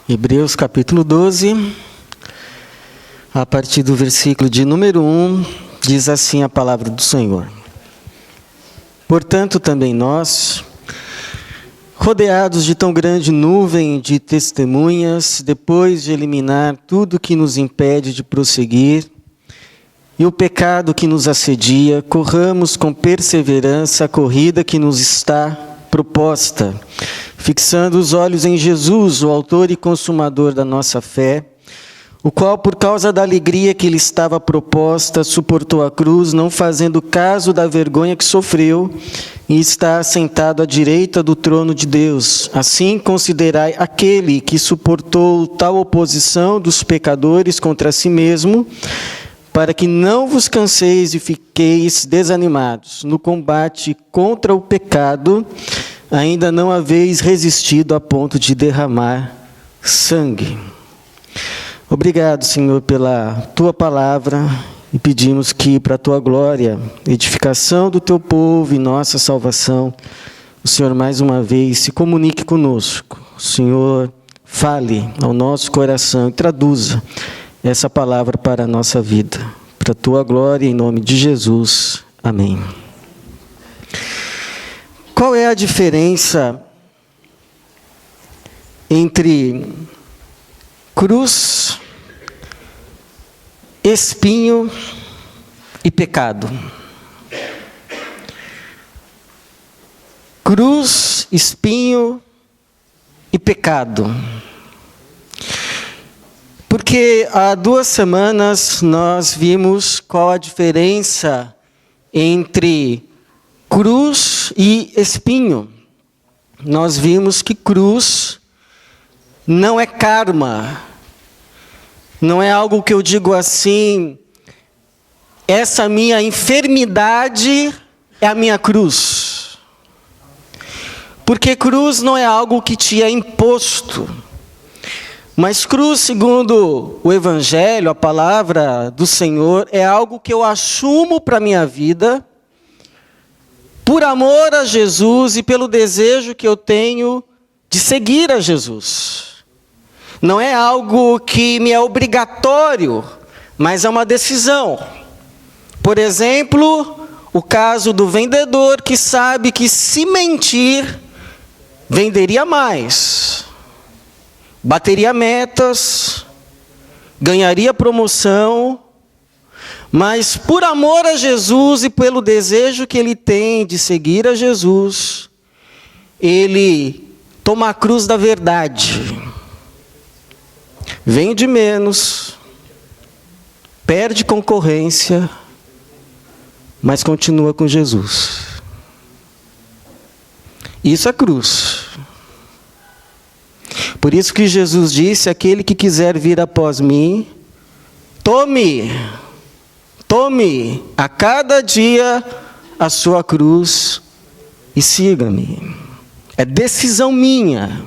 Hebreus capítulo 12, a partir do versículo de número 1, diz assim a palavra do Senhor. Portanto, também nós, rodeados de tão grande nuvem de testemunhas, depois de eliminar tudo que nos impede de prosseguir e o pecado que nos assedia, corramos com perseverança a corrida que nos está proposta, fixando os olhos em Jesus, o autor e consumador da nossa fé, o qual, por causa da alegria que lhe estava proposta, suportou a cruz, não fazendo caso da vergonha que sofreu, e está assentado à direita do trono de Deus. Assim considerai aquele que suportou tal oposição dos pecadores contra si mesmo, para que não vos canseis e fiqueis desanimados. No combate contra o pecado, ainda não haveis resistido a ponto de derramar sangue. Obrigado, Senhor, pela Tua palavra, e pedimos que, para a Tua glória, edificação do Teu povo e nossa salvação, o Senhor mais uma vez se comunique conosco. O Senhor fale ao nosso coração e traduza essa palavra para a nossa vida. Para a Tua glória, em nome de Jesus. Amém. Qual é a diferença entre cruz, espinho e pecado? Cruz, espinho e pecado. Porque há 2 semanas nós vimos qual a diferença entre cruz e espinho. Nós vimos que cruz não é karma, não é algo que eu digo assim, essa minha enfermidade é a minha cruz. Porque cruz não é algo que te é imposto. Mas cruz, segundo o Evangelho, a palavra do Senhor, é algo que eu assumo para a minha vida, por amor a Jesus e pelo desejo que eu tenho de seguir a Jesus. Não é algo que me é obrigatório, mas é uma decisão. Por exemplo, o caso do vendedor que sabe que se mentir, venderia mais. Bateria metas, ganharia promoção, mas por amor a Jesus e pelo desejo que ele tem de seguir a Jesus, ele toma a cruz da verdade, vende menos, perde concorrência, mas continua com Jesus. Isso é cruz. Por isso que Jesus disse, aquele que quiser vir após mim, tome a cada dia a sua cruz e siga-me. É decisão minha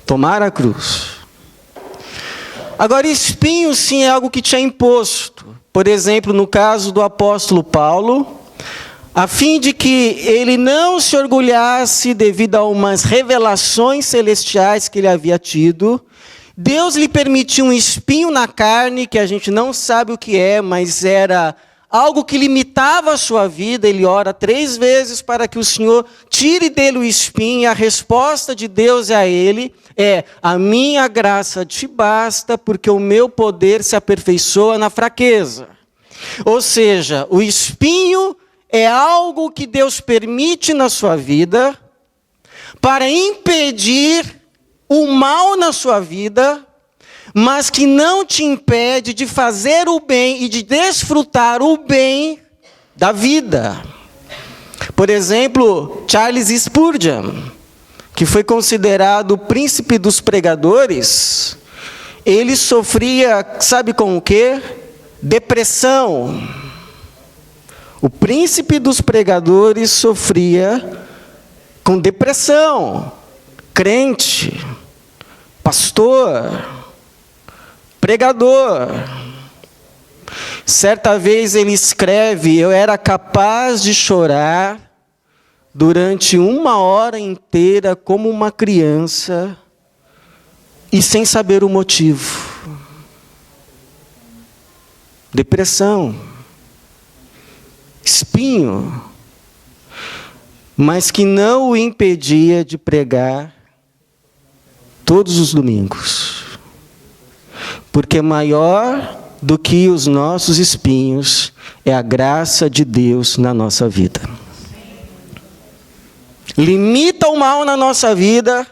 tomar a cruz. Agora, espinho sim é algo que te é imposto. Por exemplo, no caso do apóstolo Paulo, a fim de que ele não se orgulhasse devido a umas revelações celestiais que ele havia tido, Deus lhe permitiu um espinho na carne, que a gente não sabe o que é, mas era algo que limitava a sua vida. Ele ora 3 vezes para que o Senhor tire dele o espinho, e a resposta de Deus a ele é: a minha graça te basta, porque o meu poder se aperfeiçoa na fraqueza. Ou seja, o espinho é algo que Deus permite na sua vida para impedir o mal na sua vida, mas que não te impede de fazer o bem e de desfrutar o bem da vida. Por exemplo, Charles Spurgeon, que foi considerado o príncipe dos pregadores, ele sofria, sabe com o quê? Depressão. O príncipe dos pregadores sofria com depressão. Crente, pastor, pregador. Certa vez ele escreve: eu era capaz de chorar durante 1 hora inteira como uma criança, e sem saber o motivo. Depressão, espinho, mas que não o impedia de pregar todos os domingos. Porque maior do que os nossos espinhos é a graça de Deus na nossa vida. Limita o mal na nossa vida,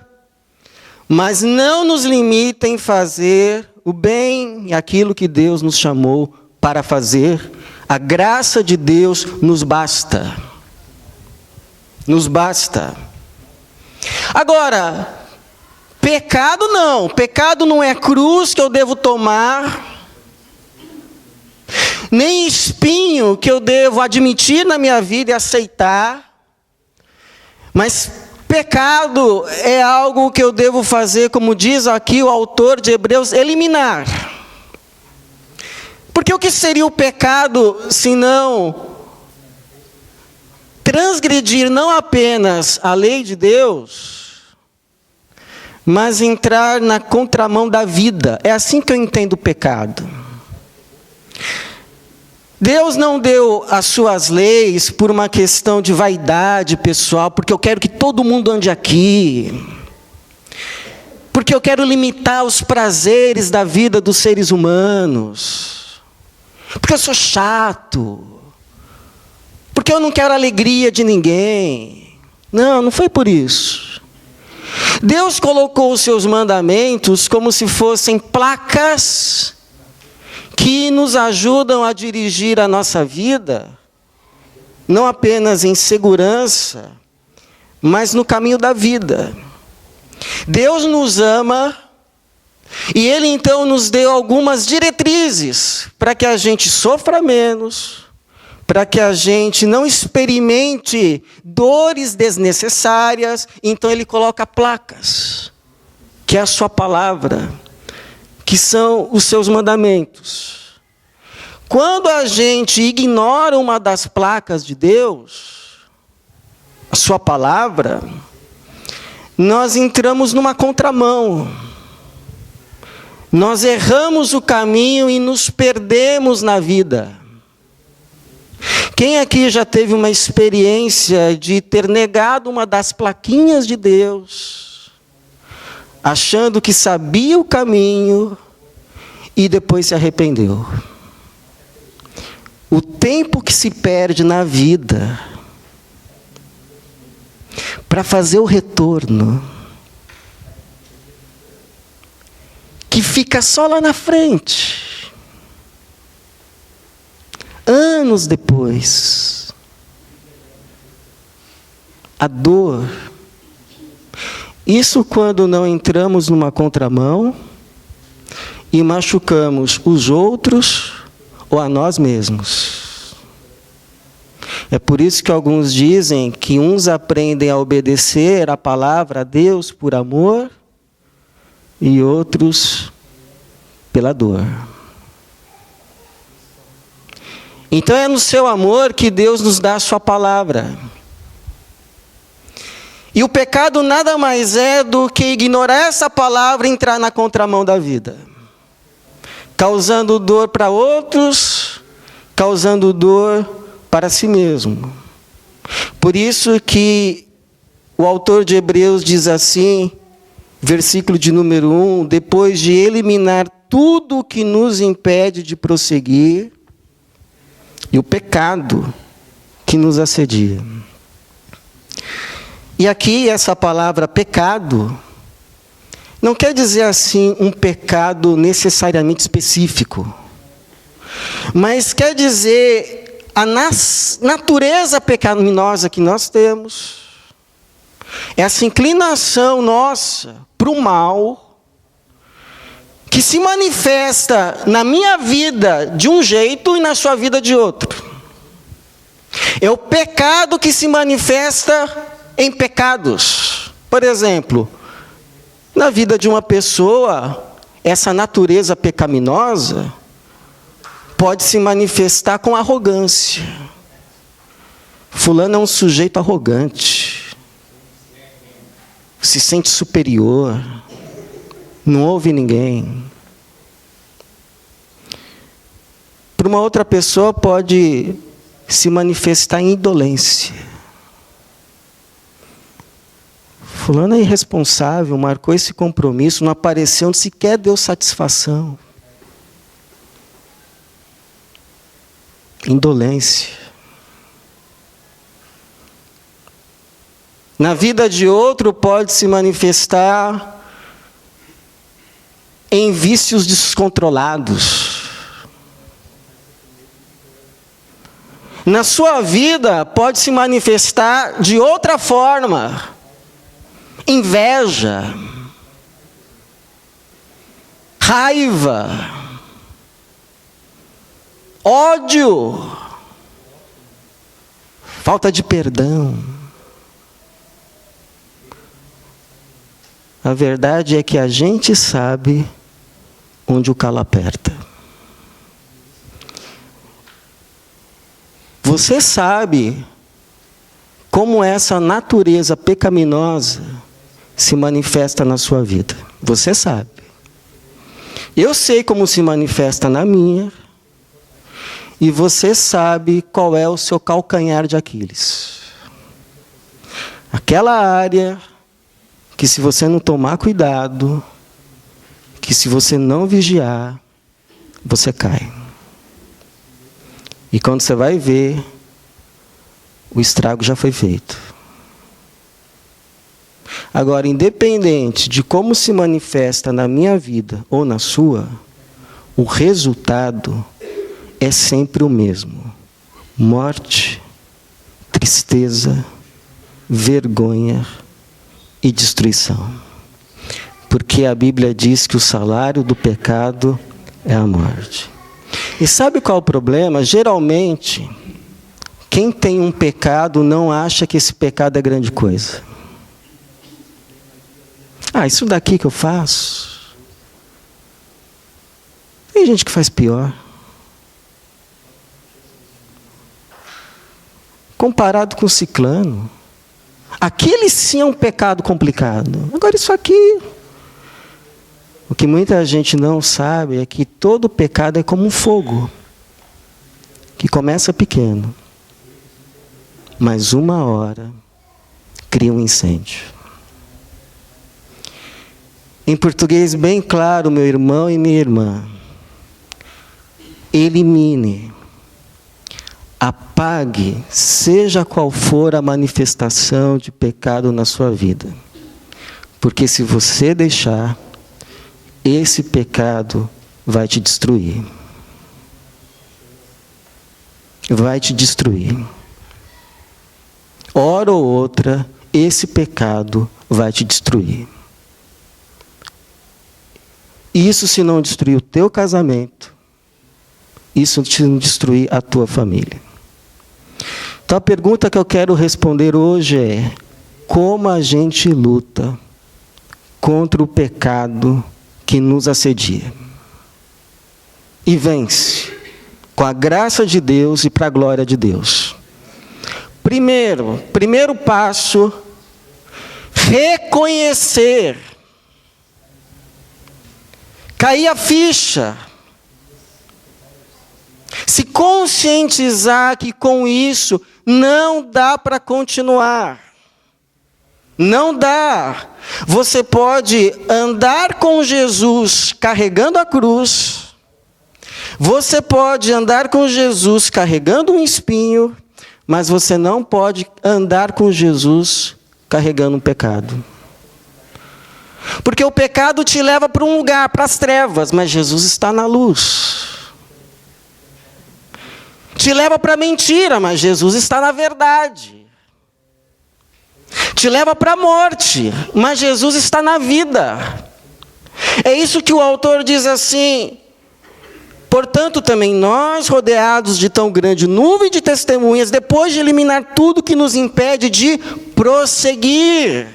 mas não nos limita em fazer o bem e aquilo que Deus nos chamou para fazer. A graça de Deus nos basta. Nos basta. Agora, pecado não é cruz que eu devo tomar, nem espinho que eu devo admitir na minha vida e aceitar, mas pecado é algo que eu devo fazer, como diz aqui o autor de Hebreus, eliminar. Porque o que seria o pecado, senão transgredir não apenas a lei de Deus, mas entrar na contramão da vida? É assim que eu entendo o pecado. Deus não deu as suas leis por uma questão de vaidade pessoal, porque eu quero que todo mundo ande aqui, porque eu quero limitar os prazeres da vida dos seres humanos, porque eu sou chato, porque eu não quero a alegria de ninguém. Não foi por isso. Deus colocou os seus mandamentos como se fossem placas que nos ajudam a dirigir a nossa vida, não apenas em segurança, mas no caminho da vida. Deus nos ama, e Ele então nos deu algumas diretrizes para que a gente sofra menos, para que a gente não experimente dores desnecessárias. Então Ele coloca placas, que é a sua palavra, que são os seus mandamentos. Quando a gente ignora uma das placas de Deus, a sua palavra, nós entramos numa contramão. Nós erramos o caminho e nos perdemos na vida. Quem aqui já teve uma experiência de ter negado uma das plaquinhas de Deus, achando que sabia o caminho e depois se arrependeu? O tempo que se perde na vida para fazer o retorno, que fica só lá na frente, anos depois, a dor. Isso quando não entramos numa contramão e machucamos os outros ou a nós mesmos. É por isso que alguns dizem que uns aprendem a obedecer a palavra a Deus por amor e outros pela dor. Então é no seu amor que Deus nos dá a sua palavra. E o pecado nada mais é do que ignorar essa palavra e entrar na contramão da vida, causando dor para outros, causando dor para si mesmo. Por isso que o autor de Hebreus diz assim, versículo de número 1, depois de eliminar tudo o que nos impede de prosseguir, e o pecado que nos assedia. E aqui essa palavra pecado não quer dizer assim um pecado necessariamente específico, mas quer dizer a natureza pecaminosa que nós temos, essa inclinação nossa para o mal, que se manifesta na minha vida de um jeito e na sua vida de outro. É o pecado que se manifesta em pecados. Por exemplo, na vida de uma pessoa, essa natureza pecaminosa pode se manifestar com arrogância. Fulano é um sujeito arrogante, se sente superior, não ouve ninguém. Para uma outra pessoa pode se manifestar em indolência. Fulano é irresponsável, marcou esse compromisso, não apareceu, sequer deu satisfação. Indolência. Na vida de outro pode se manifestar em vícios descontrolados. Na sua vida pode se manifestar de outra forma. Inveja, raiva, ódio, falta de perdão. A verdade é que a gente sabe onde o calo aperta. Você sabe como essa natureza pecaminosa se manifesta na sua vida. Você sabe. Eu sei como se manifesta na minha. E você sabe qual é o seu calcanhar de Aquiles. Aquela área que, se você não tomar cuidado, que se você não vigiar, você cai. E quando você vai ver, o estrago já foi feito. Agora, independente de como se manifesta na minha vida ou na sua, o resultado é sempre o mesmo: morte, tristeza, vergonha e destruição. Porque a Bíblia diz que o salário do pecado é a morte. E sabe qual é o problema? Geralmente, quem tem um pecado não acha que esse pecado é grande coisa. Isso daqui que eu faço. Tem gente que faz pior. Comparado com o ciclano. Aquele sim é um pecado complicado. Agora isso aqui. O que muita gente não sabe é que todo pecado é como um fogo. Que começa pequeno. Mas uma hora cria um incêndio. Em português bem claro, meu irmão e minha irmã, elimine, apague, seja qual for a manifestação de pecado na sua vida. Porque se você deixar, esse pecado vai te destruir. Vai te destruir. Hora ou outra, esse pecado vai te destruir. Isso se não destruir o teu casamento, isso se não destruir a tua família. Então a pergunta que eu quero responder hoje é: como a gente luta contra o pecado que nos assedia? E vence, com a graça de Deus e para a glória de Deus. Primeiro passo, reconhecer. Cair a ficha. Se conscientizar que com isso não dá para continuar. Não dá. Você pode andar com Jesus carregando a cruz. Você pode andar com Jesus carregando um espinho. Mas você não pode andar com Jesus carregando um pecado. Porque o pecado te leva para um lugar, para as trevas, mas Jesus está na luz. Te leva para a mentira, mas Jesus está na verdade. Te leva para a morte, mas Jesus está na vida. É isso que o autor diz assim: portanto, também nós, rodeados de tão grande nuvem de testemunhas, depois de eliminar tudo que nos impede de prosseguir,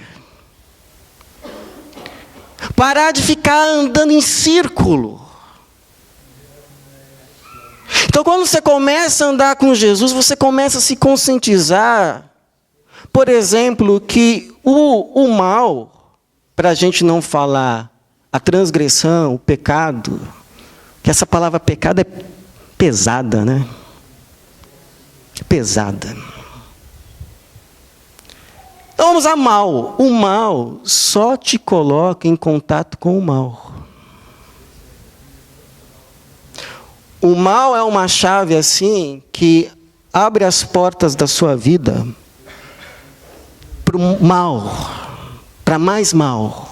parar de ficar andando em círculo. Então, quando você começa a andar com Jesus, você começa a se conscientizar, por exemplo, que o mal, para a gente não falar a transgressão, o pecado, que essa palavra pecado é pesada, né? Pesada. Então vamos a mal. O mal só te coloca em contato com o mal. O mal é uma chave assim que abre as portas da sua vida para o mal, para mais mal.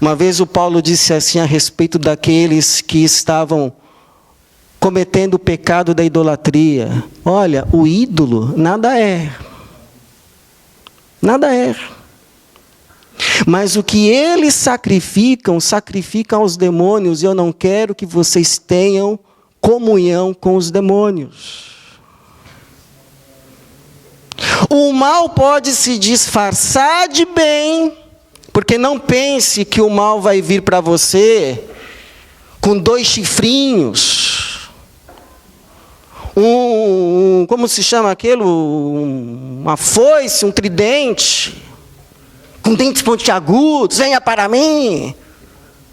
Uma vez o Paulo disse assim a respeito daqueles que estavam cometendo o pecado da idolatria. Olha, o ídolo nada é. Nada é. Mas o que eles sacrificam, sacrificam aos demônios. E eu não quero que vocês tenham comunhão com os demônios. O mal pode se disfarçar de bem, porque não pense que o mal vai vir para você com 2 chifrinhos, como se chama aquilo? Uma foice, um tridente, com dentes pontiagudos, venha para mim.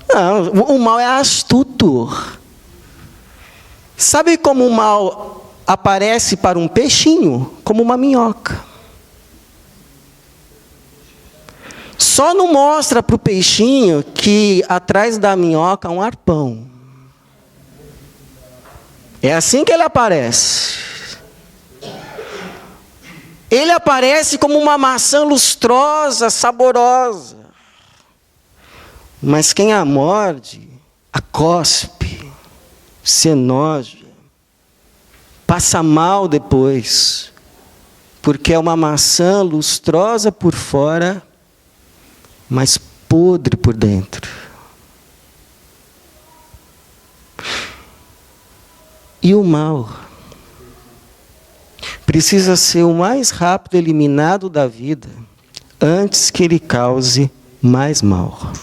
Não, o mal é astuto. Sabe como o mal aparece para um peixinho? Como uma minhoca. Só não mostra para o peixinho que atrás da minhoca há um arpão. É assim que ele aparece. Ele aparece como uma maçã lustrosa, saborosa. Mas quem a morde, a cospe, se enoja, passa mal depois, porque é uma maçã lustrosa por fora, mas podre por dentro. E o mal precisa ser o mais rápido eliminado da vida, antes que ele cause mais mal.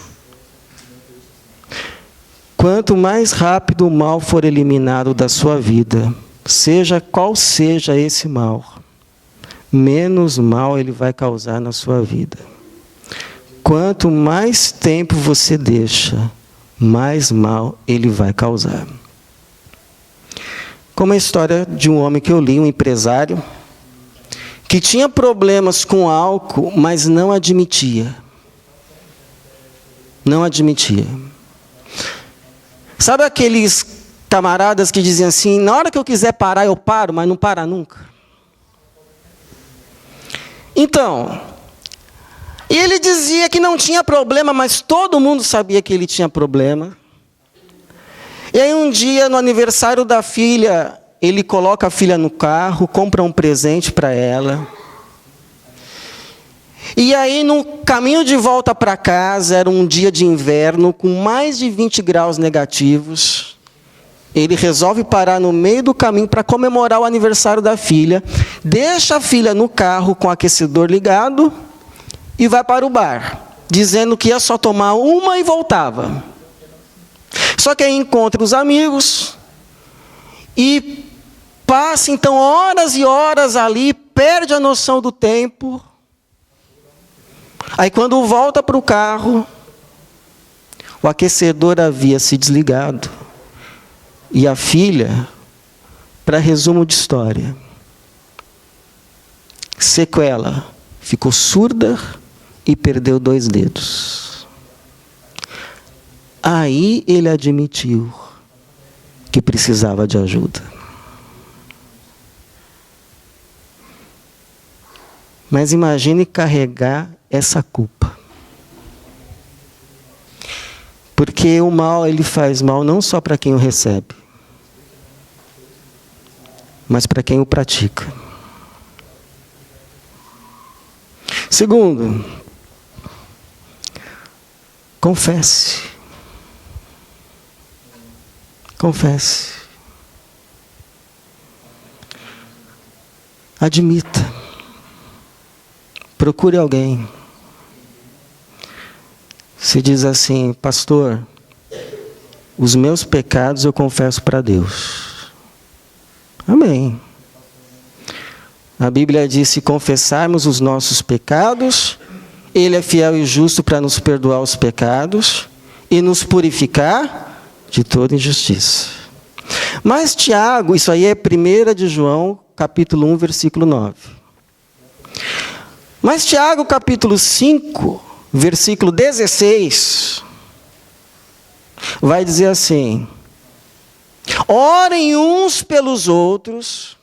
Quanto mais rápido o mal for eliminado da sua vida, seja qual seja esse mal, menos mal ele vai causar na sua vida. Quanto mais tempo você deixa, mais mal ele vai causar. Como a história de um homem que eu li, um empresário, que tinha problemas com álcool, mas não admitia. Não admitia. Sabe aqueles camaradas que diziam assim, na hora que eu quiser parar, eu paro, mas não para nunca? Então, e ele dizia que não tinha problema, mas todo mundo sabia que ele tinha problema. E aí um dia, no aniversário da filha, ele coloca a filha no carro, compra um presente para ela. E aí, no caminho de volta para casa, era um dia de inverno, com mais de 20 graus negativos. Ele resolve parar no meio do caminho para comemorar o aniversário da filha, deixa a filha no carro com o aquecedor ligado e vai para o bar, dizendo que ia só tomar uma e voltava. Só que aí encontra os amigos e passa então horas e horas ali, perde a noção do tempo. Aí quando volta para o carro, o aquecedor havia se desligado. E a filha, para resumo de história, sequela, ficou surda e perdeu 2 dedos. Aí ele admitiu que precisava de ajuda. Mas imagine carregar essa culpa. Porque o mal, ele faz mal não só para quem o recebe, mas para quem o pratica. Segundo, confesse. Confesse. Admita. Procure alguém. Se diz assim, pastor, os meus pecados eu confesso para Deus. Amém. A Bíblia diz, se confessarmos os nossos pecados, Ele é fiel e justo para nos perdoar os pecados e nos purificar de toda injustiça. Mas Tiago, isso aí é 1 de João, capítulo 1, versículo 9. Mas Tiago, capítulo 5, versículo 16, vai dizer assim: orem uns pelos outros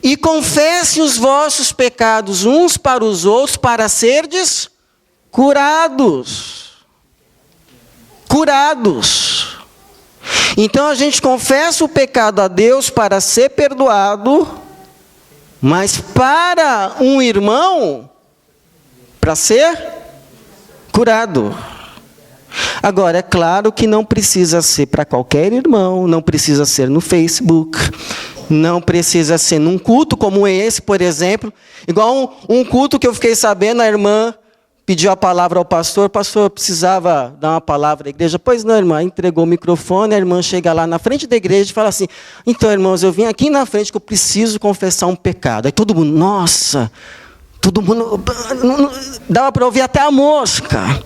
e confessem os vossos pecados uns para os outros, para serdes curados. Curados. Então a gente confessa o pecado a Deus para ser perdoado, mas para um irmão, para ser curado. Agora, é claro que não precisa ser para qualquer irmão, não precisa ser no Facebook, não precisa ser num culto como esse, por exemplo. Igual um culto que eu fiquei sabendo, a irmã pediu a palavra ao pastor, eu precisava dar uma palavra à igreja. Pois não, irmã, entregou o microfone, a irmã chega lá na frente da igreja e fala assim: então, irmãos, eu vim aqui na frente que eu preciso confessar um pecado. Aí todo mundo, nossa, todo mundo, dava para ouvir até a mosca.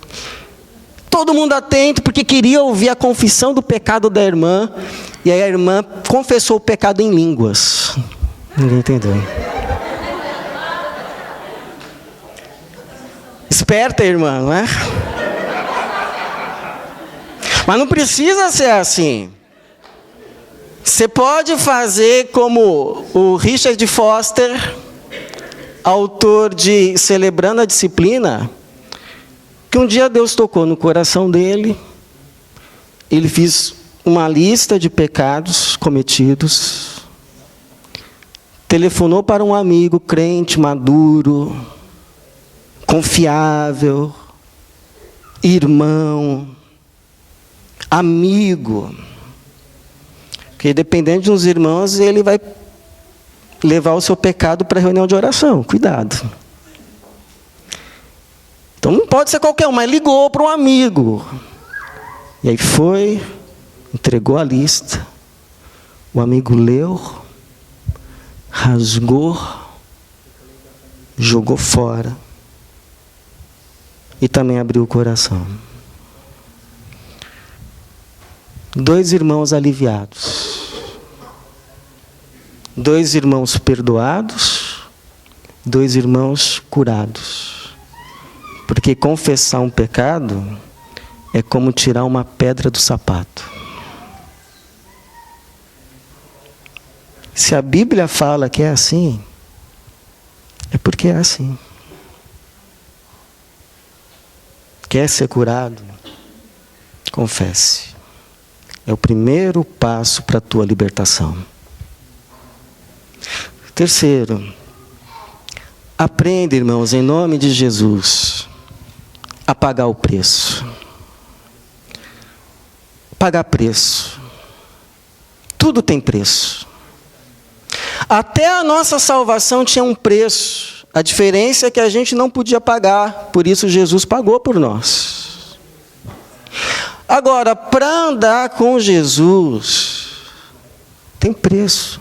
Todo mundo atento, porque queria ouvir a confissão do pecado da irmã. E aí a irmã confessou o pecado em línguas. Ninguém entendeu. Esperta, irmã, não é? Mas não precisa ser assim. Você pode fazer como o Richard Foster, autor de Celebrando a Disciplina, que um dia Deus tocou no coração dele, ele fez uma lista de pecados cometidos, telefonou para um amigo crente, maduro, confiável, irmão, amigo, porque dependendo de uns irmãos, ele vai levar o seu pecado para a reunião de oração, cuidado. Então não pode ser qualquer um, mas ligou para um amigo. E aí foi, entregou a lista. O amigo leu, rasgou, jogou fora. E também abriu o coração. 2 irmãos aliviados. 2 irmãos perdoados. 2 irmãos curados. Porque confessar um pecado é como tirar uma pedra do sapato. Se a Bíblia fala que é assim, é porque é assim. Quer ser curado? Confesse. É o primeiro passo para a tua libertação. Terceiro, aprenda, irmãos, em nome de Jesus, a pagar o preço. Pagar preço. Tudo tem preço. Até a nossa salvação tinha um preço. A diferença é que a gente não podia pagar. Por isso Jesus pagou por nós. Agora, para andar com Jesus, tem preço.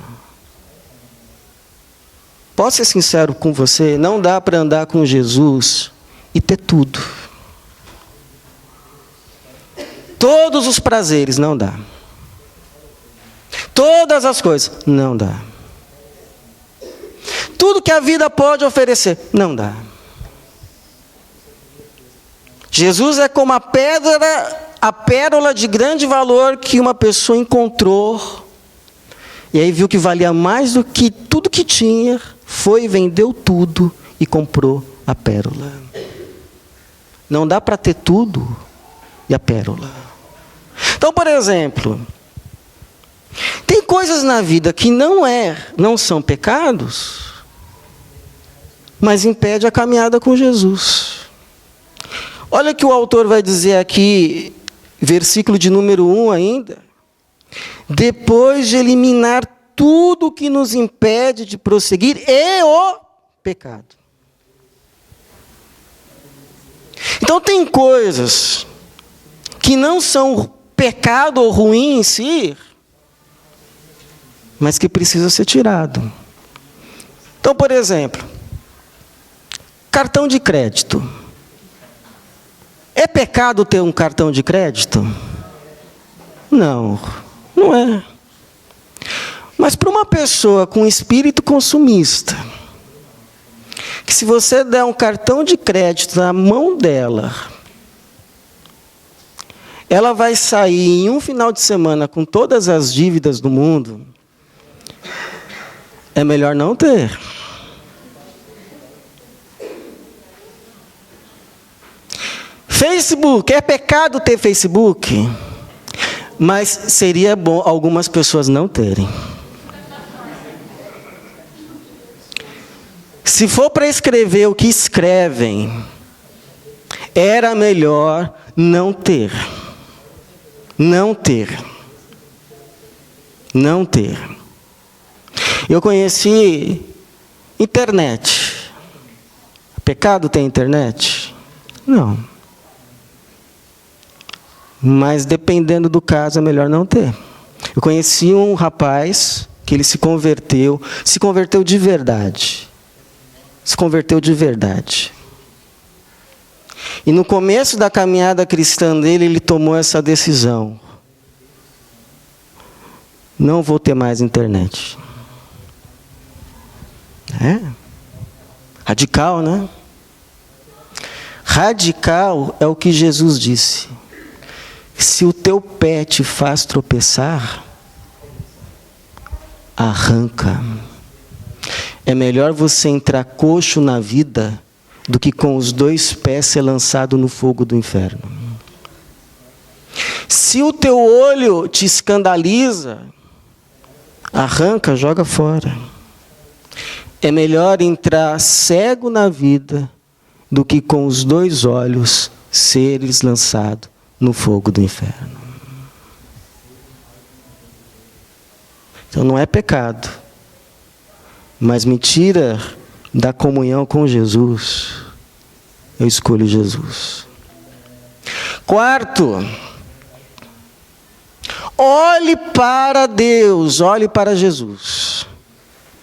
Posso ser sincero com você? Não dá para andar com Jesus e ter tudo. Todos os prazeres, não dá. Todas as coisas, não dá. Tudo que a vida pode oferecer, não dá. Jesus é como a pérola de grande valor que uma pessoa encontrou, e aí viu que valia mais do que tudo que tinha, foi e vendeu tudo e comprou a pérola. Não dá para ter tudo e a pérola. Então, por exemplo, tem coisas na vida que não são pecados, mas impede a caminhada com Jesus. Olha o que o autor vai dizer aqui, versículo de número 1 ainda. Depois de eliminar tudo que nos impede de prosseguir e o pecado. Então tem coisas que não são pecado ou ruim em si, mas que precisa ser tirado. Então, por exemplo, cartão de crédito. É pecado ter um cartão de crédito? Não, não é. Mas para uma pessoa com espírito consumista, que se você der um cartão de crédito na mão dela, ela vai sair em um final de semana com todas as dívidas do mundo, é melhor não ter. Facebook, é pecado ter Facebook? Mas seria bom algumas pessoas não terem. Se for para escrever o que escrevem, era melhor não ter. Não ter. Não ter. Eu conheci internet. Pecado ter internet? Não. Mas dependendo do caso, é melhor não ter. Eu conheci um rapaz que ele se converteu de verdade. Se converteu de verdade. E no começo da caminhada cristã dele, ele tomou essa decisão. Não vou ter mais internet. É? Radical, né? Radical é o que Jesus disse. Se o teu pé te faz tropeçar, arranca. É melhor você entrar coxo na vida do que com os 2 pés ser lançado no fogo do inferno. Se o teu olho te escandaliza, arranca, joga fora. É melhor entrar cego na vida do que com os 2 olhos seres lançado no fogo do inferno. Então não é pecado, mas me tira da comunhão com Jesus, eu escolho Jesus. 4, olhe para Deus, olhe para Jesus.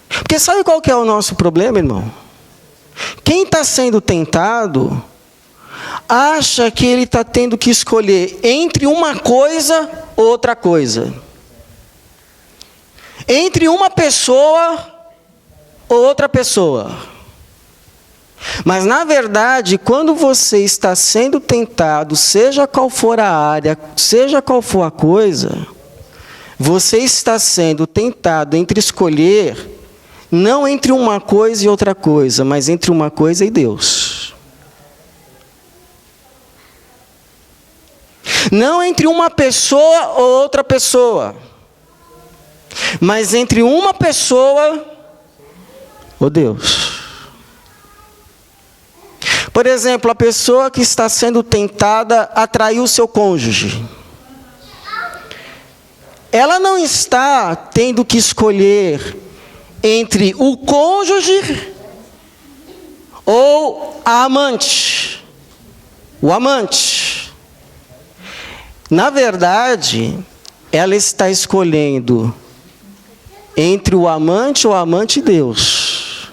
Porque sabe qual que é o nosso problema, irmão? Quem está sendo tentado acha que ele está tendo que escolher entre uma coisa ou outra coisa. Entre uma pessoa ou outra pessoa. Mas, na verdade, quando você está sendo tentado, seja qual for a área, seja qual for a coisa, você está sendo tentado entre escolher, não entre uma coisa e outra coisa, mas entre uma coisa e Deus. Não entre uma pessoa ou outra pessoa, mas entre uma pessoa ou Deus. Por exemplo, a pessoa que está sendo tentada a trair o seu cônjuge. Ela não está tendo que escolher entre o cônjuge ou a amante. O amante. Na verdade, ela está escolhendo entre o amante ou a amante e Deus.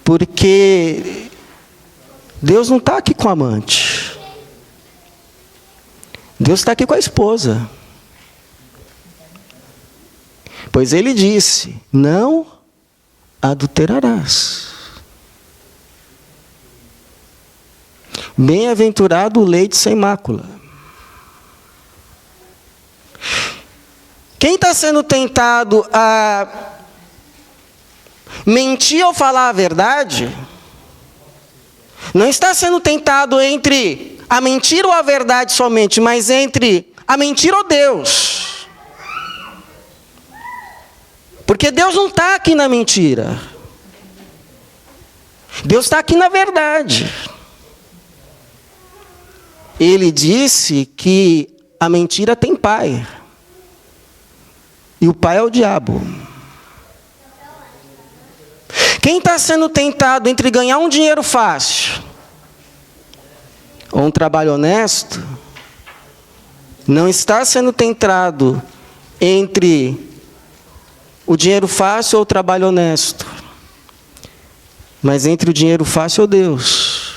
Porque Deus não está aqui com a amante. Deus está aqui com a esposa. Pois ele disse, não adulterarás. Bem-aventurado o leite sem mácula. Quem está sendo tentado a mentir ou falar a verdade, não está sendo tentado entre a mentira ou a verdade somente, mas entre a mentira ou Deus. Porque Deus não está aqui na mentira. Deus está aqui na verdade. Ele disse que a mentira tem pai. E o pai é o diabo. Quem está sendo tentado entre ganhar um dinheiro fácil ou um trabalho honesto, não está sendo tentado entre o dinheiro fácil ou o trabalho honesto, mas entre o dinheiro fácil ou Deus.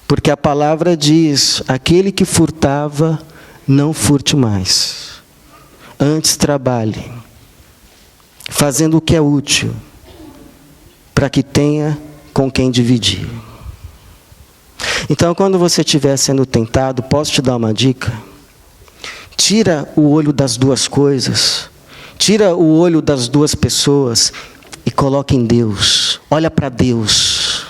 Porque a palavra diz: aquele que furtava, não furte mais. Antes trabalhe, fazendo o que é útil, para que tenha com quem dividir. Então, quando você estiver sendo tentado, posso te dar uma dica? Tira o olho das duas coisas, tira o olho das duas pessoas e coloca em Deus. Olha para Deus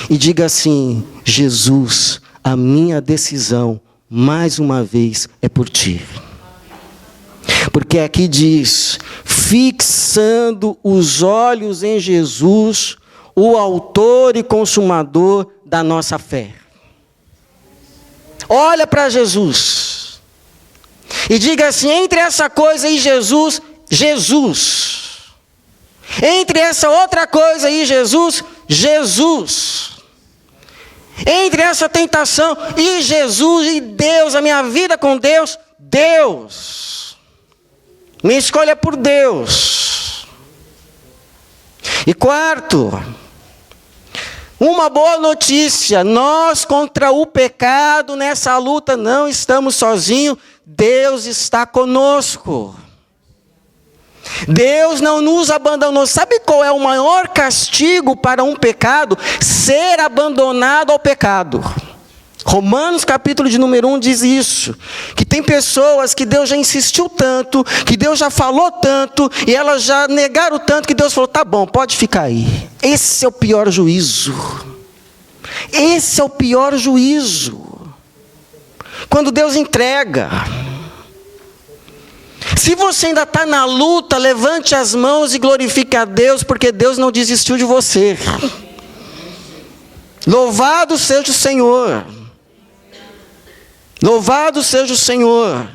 e diga assim: Jesus, a minha decisão, mais uma vez, é por ti. Porque aqui diz: fixando os olhos em Jesus, o autor e consumador da nossa fé. Olha para Jesus e diga assim: entre essa coisa e Jesus, Jesus. Entre essa outra coisa e Jesus, Jesus. Entre essa tentação e Jesus e Deus, a minha vida com Deus, Deus. Minha escolha é por Deus. E quarto, uma boa notícia: nós contra o pecado nessa luta não estamos sozinhos, Deus está conosco. Deus não nos abandonou. Sabe qual é o maior castigo para um pecado? Ser abandonado ao pecado. Romanos capítulo de número 1 diz isso, que tem pessoas que Deus já insistiu tanto, que Deus já falou tanto, e elas já negaram tanto, que Deus falou: tá bom, pode ficar aí. Esse é o pior juízo. Esse é o pior juízo. Quando Deus entrega. Se você ainda está na luta, levante as mãos e glorifique a Deus, porque Deus não desistiu de você. Louvado seja o Senhor. Louvado seja o Senhor.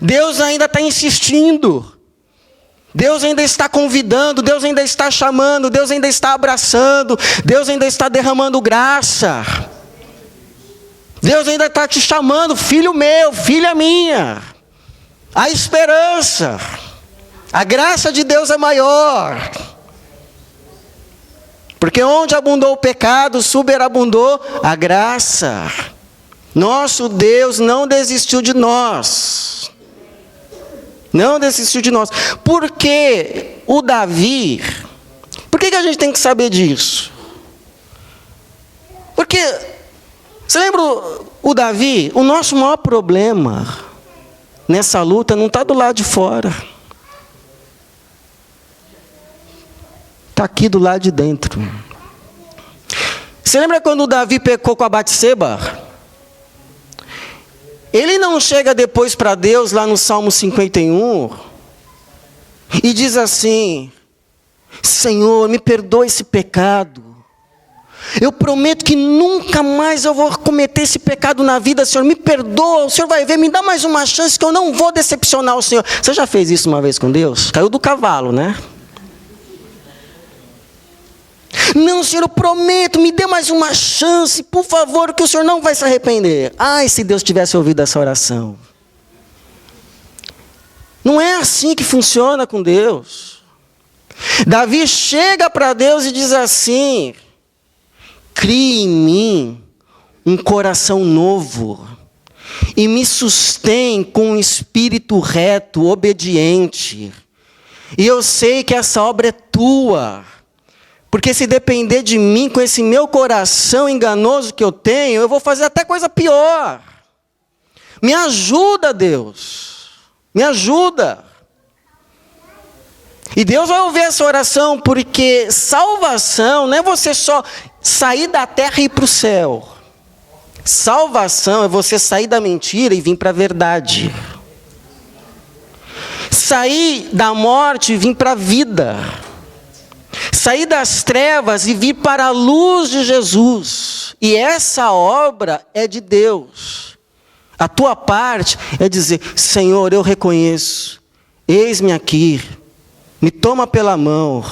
Deus ainda está insistindo. Deus ainda está convidando. Deus ainda está chamando. Deus ainda está abraçando. Deus ainda está derramando graça. Deus ainda está te chamando: filho meu, filha minha. A esperança. A graça de Deus é maior. Porque onde abundou o pecado, superabundou a graça. Nosso Deus não desistiu de nós. Não desistiu de nós. Por que o Davi? Por que a gente tem que saber disso? Porque, você lembra o Davi? O nosso maior problema nessa luta não está do lado de fora. Está aqui do lado de dentro. Você lembra quando o Davi pecou com a Batseba? Ele não chega depois para Deus, lá no Salmo 51, e diz assim: Senhor, me perdoa esse pecado. Eu prometo que nunca mais eu vou cometer esse pecado na vida, Senhor. Me perdoa, o Senhor vai ver, me dá mais uma chance que eu não vou decepcionar o Senhor. Você já fez isso uma vez com Deus? Caiu do cavalo, né? Não, Senhor, eu prometo, me dê mais uma chance, por favor, que o Senhor não vai se arrepender. Ai, se Deus tivesse ouvido essa oração. Não é assim que funciona com Deus. Davi chega para Deus e diz assim: crie em mim um coração novo e me sustém com um espírito reto, obediente. E eu sei que essa obra é tua. Porque se depender de mim, com esse meu coração enganoso que eu tenho, eu vou fazer até coisa pior. Me ajuda, Deus. Me ajuda. E Deus vai ouvir essa oração, porque salvação não é você só sair da terra e ir para o céu. Salvação é você sair da mentira e vir para a verdade. Sair da morte e vir para a vida. Sair das trevas e vir para a luz de Jesus. E essa obra é de Deus. A tua parte é dizer: Senhor, eu reconheço, eis-me aqui, me toma pela mão.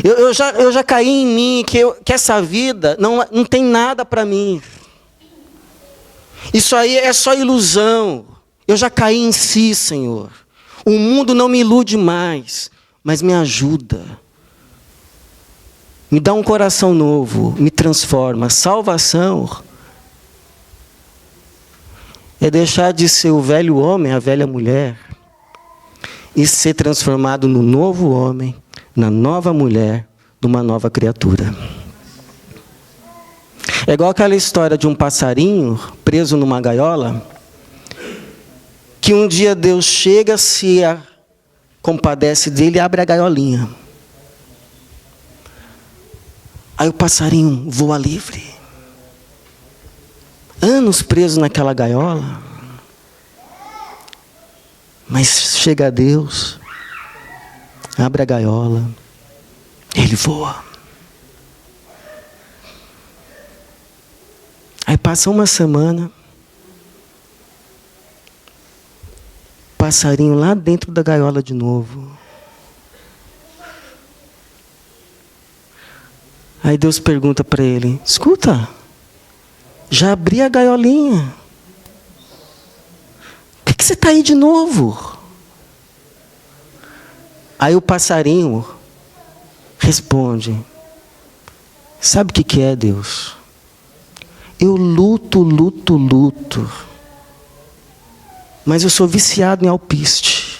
Eu já caí em mim, que essa vida não tem nada para mim. Isso aí é só ilusão. Eu já caí em si, Senhor. O mundo não me ilude mais, mas me ajuda. me dá um coração novo, me transforma. Salvação é deixar de ser o velho homem, a velha mulher, e ser transformado no novo homem, na nova mulher, numa nova criatura. É igual aquela história de um passarinho preso numa gaiola, que um dia Deus chega, se compadece dele e abre a gaiolinha. Aí o passarinho voa livre. Anos preso naquela gaiola. Mas chega a Deus, abre a gaiola, ele voa. Aí passa uma semana, passarinho lá dentro da gaiola de novo. Aí Deus pergunta para ele: escuta, já abri a gaiolinha, por que você está aí de novo? Aí o passarinho responde: sabe o que é, Deus? Eu luto, mas eu sou viciado em alpiste.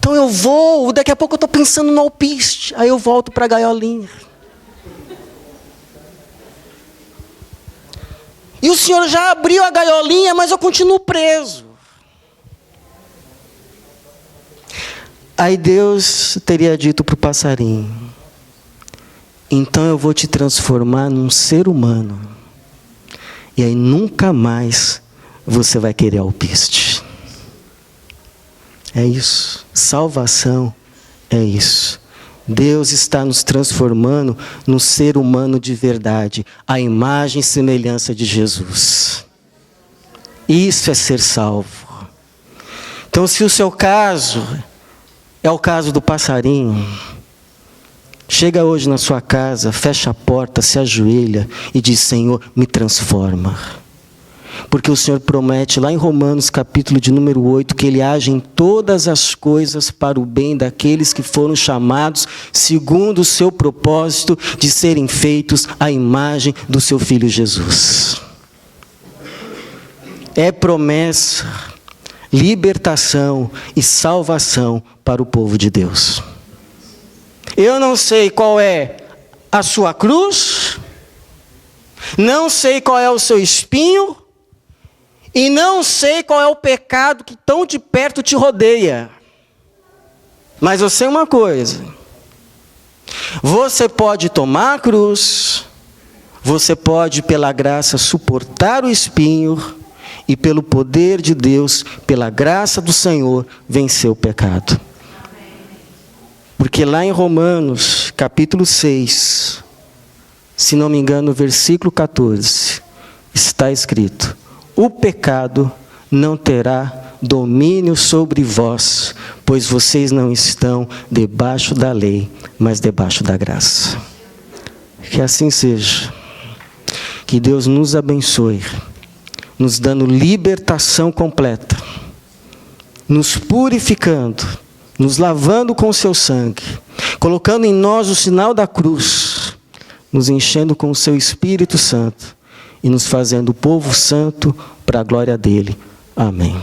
Então eu vou, daqui a pouco eu estou pensando no alpiste, aí eu volto para a gaiolinha. E o Senhor já abriu a gaiolinha, mas eu continuo preso. Aí Deus teria dito para o passarinho: então eu vou te transformar num ser humano. E aí nunca mais você vai querer alpiste. É isso. Salvação é isso. Deus está nos transformando num ser humano de verdade, à imagem e semelhança de Jesus. Isso é ser salvo. Então, se o seu caso é o caso do passarinho, chega hoje na sua casa, fecha a porta, se ajoelha e diz: Senhor, me transforma. Porque o Senhor promete lá em Romanos capítulo de número 8, que Ele age em todas as coisas para o bem daqueles que foram chamados segundo o seu propósito de serem feitos à imagem do seu Filho Jesus. É promessa, libertação e salvação para o povo de Deus. Eu não sei qual é a sua cruz, não sei qual é o seu espinho, e não sei qual é o pecado que tão de perto te rodeia. Mas eu sei uma coisa: você pode tomar a cruz, você pode, pela graça, suportar o espinho, e pelo poder de Deus, pela graça do Senhor, vencer o pecado. Porque lá em Romanos, capítulo 6, se não me engano, versículo 14, está escrito: o pecado não terá domínio sobre vós, pois vocês não estão debaixo da lei, mas debaixo da graça. Que assim seja. Que Deus nos abençoe, nos dando libertação completa, nos purificando, nos lavando com o seu sangue, colocando em nós o sinal da cruz, nos enchendo com o seu Espírito Santo e nos fazendo povo santo para a glória dele. Amém.